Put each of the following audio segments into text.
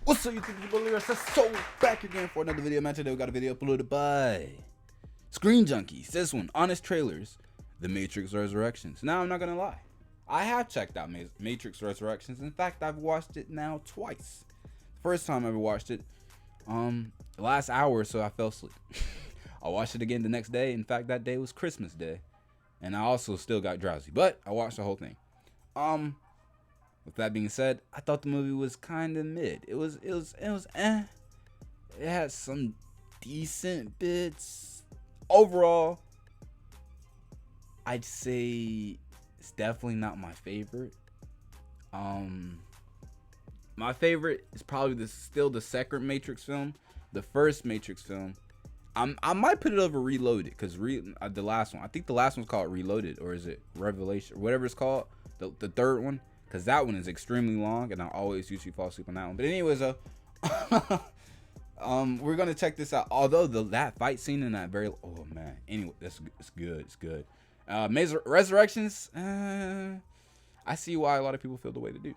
What's up, YouTube people? SSoo back again for another video. Man, today we got a video uploaded by Screen Junkies. This one, Honest Trailers, The Matrix Resurrections. Now, I'm not gonna lie, I have checked out Matrix Resurrections. In fact, I've watched it now twice. First time I ever watched it, the last hour or so, I fell asleep. I watched it again the next day. In fact, that day was Christmas Day, and I also still got drowsy, but I watched the whole thing. With that being said, I thought the movie was kind of mid. It was eh. It had some decent bits. Overall, I'd say it's definitely not my favorite. My favorite is probably still the second Matrix film. The first Matrix film, I might put it over Reloaded, because the last one, I think the last one's called Reloaded, or is it Revelation, whatever it's called, the third one. Because that one is extremely long, and I always usually fall asleep on that one. But anyways, we're gonna check this out. Although that fight scene in that oh man, anyway, it's good. It's good. Resurrections. I see why a lot of people feel the way they do.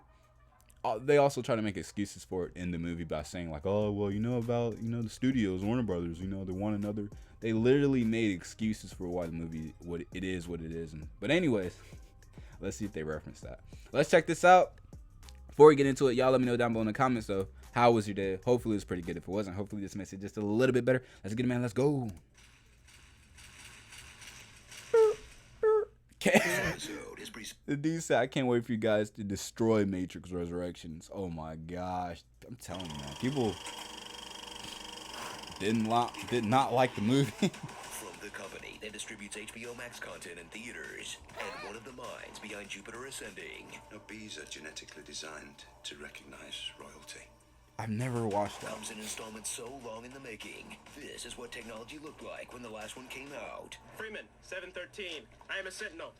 They also try to make excuses for it in the movie by saying like, oh well, the studios, Warner Brothers, they want another. They literally made excuses for why the movie what it is. But anyways. Let's see if they reference that. Let's check this out. Before we get into it, y'all let me know down below in the comments, though. How was your day? Hopefully it was pretty good. If it wasn't, hopefully this makes it just a little bit better. Let's get it, man. Let's go. The dude said, I can't wait for you guys to destroy Matrix Resurrections. Oh my gosh. I'm telling you, man. People did not like the movie. That distributes HBO Max content in theaters, and one of the minds behind Jupiter Ascending. No, bees are genetically designed to recognize royalty. I've never watched that. Comes in installments so long in the making. This is what technology looked like when the last one came out. Freeman, 713. I am a sentinel.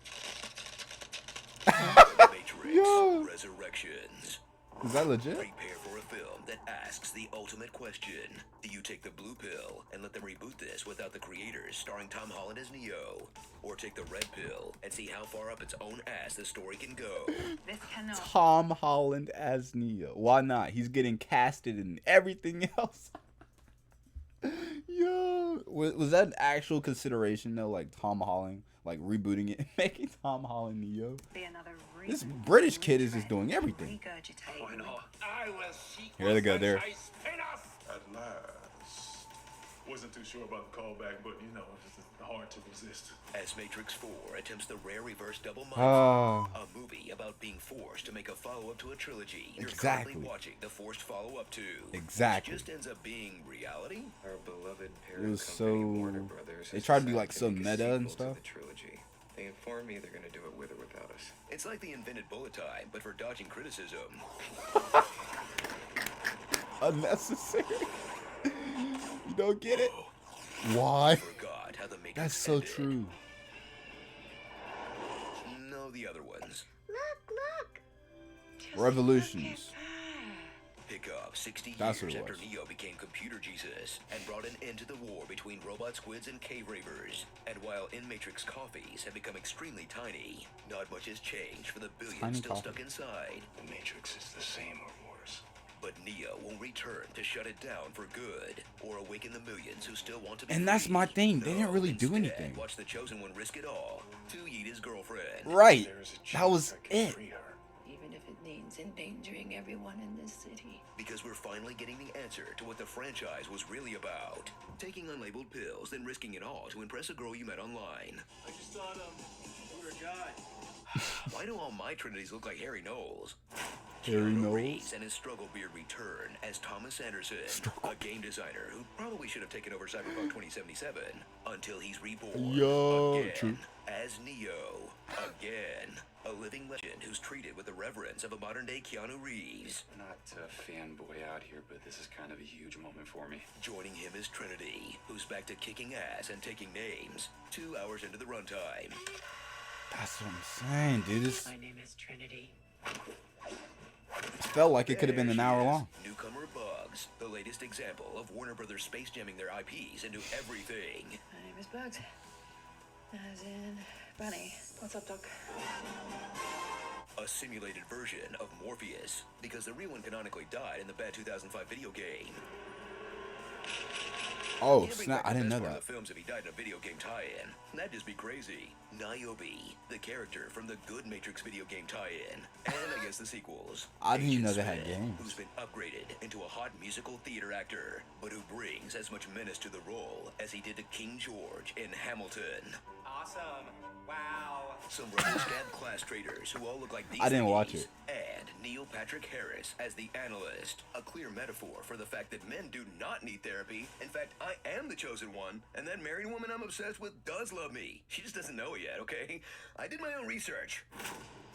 Matrix Yo. Resurrections. Is that legit? Prepare for a film that asks the ultimate question. Do you take the blue pill and let them reboot this without the creators starring Tom Holland as Neo? Or take the red pill and see how far up its own ass the story can go? This cannot. Tom Holland as Neo. Why not? He's getting casted in everything else. Yo. Was that an actual consideration though? Like Tom Holland, like rebooting it and making Tom Holland Neo? This British kid is just doing everything. Why not? I will seek Here they go, there. At last. Wasn't too sure about the callback, but it's just hard to resist. As Matrix 4 attempts the rare reverse double mindset, a movie about being forced to make a follow-up to a trilogy you're currently watching the forced follow-up to. Exactly. Which just ends up being reality. Our beloved It was company, Warner so. Brothers, They tried to be decided like so make a meta and sequel to stuff. the trilogy. They informed me they're gonna do it with or without us. It's like the invented bullet time, but for dodging criticism. Unnecessary. You don't get it? Why? Forgot how the Matrix That's so ended. true. No, the other ones. Look. Revolutions. Pick up 60 That's years what it after was. Neo became Computer Jesus and brought an end to the war between robot squids and cave ravers. And while in-Matrix coffees have become extremely tiny, not much has changed for the billions Tiny still coffee. stuck inside. The Matrix is the same or worse. But Neo won't return to shut it down for good or awaken the millions who still want to be And that's free. my thing. They No, didn't really do instead, anything. Watch the Chosen One risk it all to eat his girlfriend. Right. There is a That chance was I can it. free her. Even if it means endangering everyone in this city. Because we're finally getting the answer to what the franchise was really about. Taking unlabeled pills, then risking it all to impress a girl you met online. I just thought, you were a guy. Why do all my Trinities look like Harry Knowles? Harry Keanu Knowles? Reeves and his struggle beard return as Thomas Anderson, a game designer who probably should have taken over Cyberpunk 2077 until he's reborn Yo, again true. as Neo again. A living legend who's treated with the reverence of a modern-day Keanu Reeves. Not to fanboy out here, but this is kind of a huge moment for me. Joining him is Trinity, who's back to kicking ass and taking names 2 hours into the runtime. That's what I'm saying, dude. It My name is Trinity. felt like it could have been an There hour she is, long. Newcomer Bugs, the latest example of Warner Brothers space jamming their IPs into everything. My name is Bugs. As in Bunny. What's up, Doc? a simulated version of Morpheus, because the real one canonically died in the bad 2005 video game. Oh, He'd bring snap. back I the didn't best know part that. of the films if he died in a video game tie-in. That'd just be crazy. Niobe, the character from the good Matrix video game tie-in, and I guess the sequels. I didn't even Agent know they had Smith, games. who's been upgraded into a hot musical theater actor, but who brings as much menace to the role as he did to King George in Hamilton. Awesome. Wow. Some rubber scab class traders who all look like these I didn't watch thingies, it. and Neil Patrick Harris as the analyst. A clear metaphor for the fact that men do not need therapy. In fact, I am the chosen one, and that married woman I'm obsessed with does love me. She just doesn't know it yet, okay? I did my own research.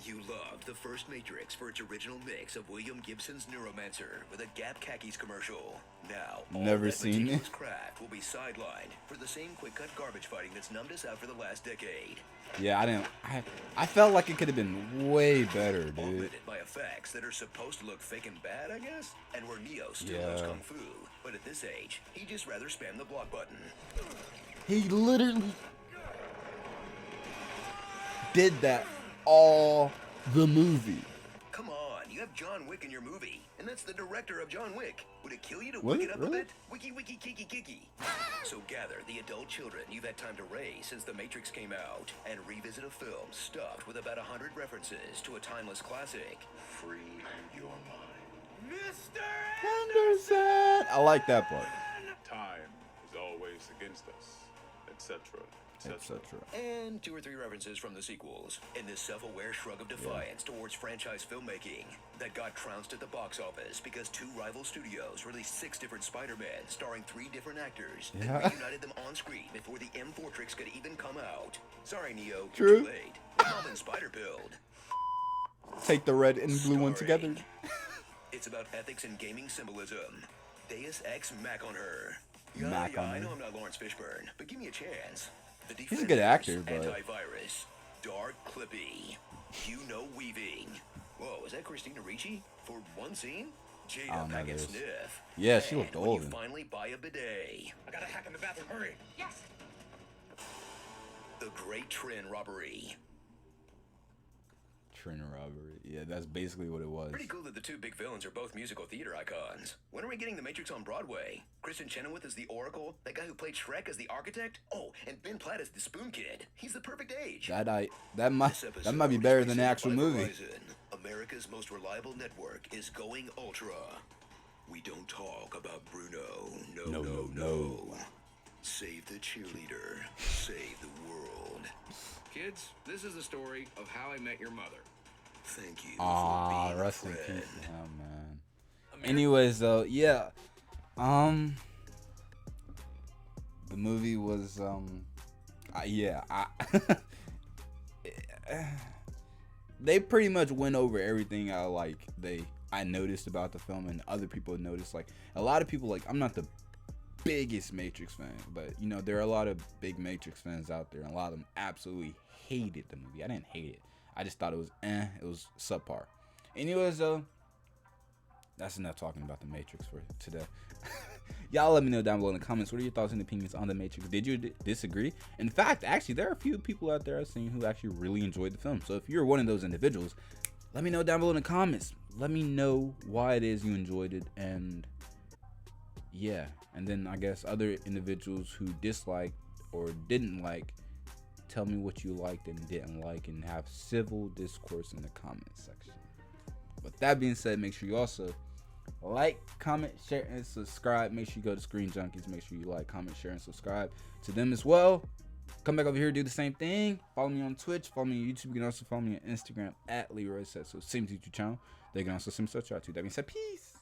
You loved the first Matrix for its original mix of William Gibson's Neuromancer with a Gap Khakis commercial. Now, all Never that seen it. meticulous craft will be sidelined for the same quick-cut garbage fighting that's numbed us out for the last decade. Yeah, I didn't. I felt like it could have been way better, dude. Augmented by effects that are supposed to look fake and bad, I guess? And where Neo still knows Yeah. Kung Fu, but at this age, he'd just rather spam the block button. He literally did that all the movie. Come on, you have John Wick in your movie, and that's the director of John Wick. Would it kill you to What? wig it up Really? a bit? Wiki wiki kiki kiki. So gather the adult children you've had time to raise since The Matrix came out, and revisit a film stuffed with about 100 references to a timeless classic. Free your mind. Mr. Anderson. I like that part, Time is always against us, etc. etc. And 2 or 3 references from the sequels in this self-aware shrug of defiance towards franchise filmmaking that got trounced at the box office because 2 rival studios released 6 different Spider-Men starring 3 different actors Yeah. and reunited them on screen before the M-Fortrix could even come out. Sorry, Neo, True. too late. Common spider build. Take the red and blue one Starring- together. It's about ethics and gaming symbolism. Deus Ex Mac on her. Mac on I her. know I'm not Lawrence Fishburne, but give me a chance. The He's a good actor, Defenders, but- Antivirus, Dark Clippy, You Know Weaving. Whoa, is that Christina Ricci? For one scene? I Jada don't know Packard this. Sniff. Yeah, she looked And when old. you finally buy a bidet. I gotta hack in the bathroom. Hurry. Yes. The Great Trin Robbery. Trin robbery. Yeah, that's basically what it was. Pretty cool that the 2 big villains are both musical theater icons. When are we getting The Matrix on Broadway? Kristen Chenoweth as the Oracle, that guy who played Shrek as the Architect? Oh, and Ben Platt as the Spoon Kid. He's the perfect age. That might This that might be episode better is than the presented actual by movie. Verizon. America's most reliable network is going ultra. We don't talk about Bruno. No, no, no. Save the cheerleader. Save the world. Kids, this is the story of how I met your mother. Thank you Ah, for being a rest in friend. peace, oh man. Anyways, though, yeah, the movie was, they pretty much went over everything I noticed about the film, and other people noticed. Like, a lot of people, like, I'm not the biggest Matrix fan, but you know, there are a lot of big Matrix fans out there, and a lot of them absolutely hated the movie. I didn't hate it. I just thought it was it was subpar. Anyways, though, that's enough talking about the Matrix for today. Y'all let me know down below in the comments, what are your thoughts and opinions on the Matrix? Did you disagree? In fact, actually, there are a few people out there I've seen who actually really enjoyed the film. So if you're one of those individuals, let me know down below in the comments. Let me know why it is you enjoyed it, and yeah, and then I guess other individuals who disliked or didn't like, tell me what you liked and didn't like, and have civil discourse in the comment section. With that being said, make sure you also like, comment, share, and subscribe. Make sure you go to Screen Junkies. Make sure you like, comment, share, and subscribe to them as well. Come back over here, do the same thing. Follow me on Twitch. Follow me on YouTube. You can also follow me on Instagram at Leroy Said So. Same YouTube channel. They can also send me such out too. That being said, peace.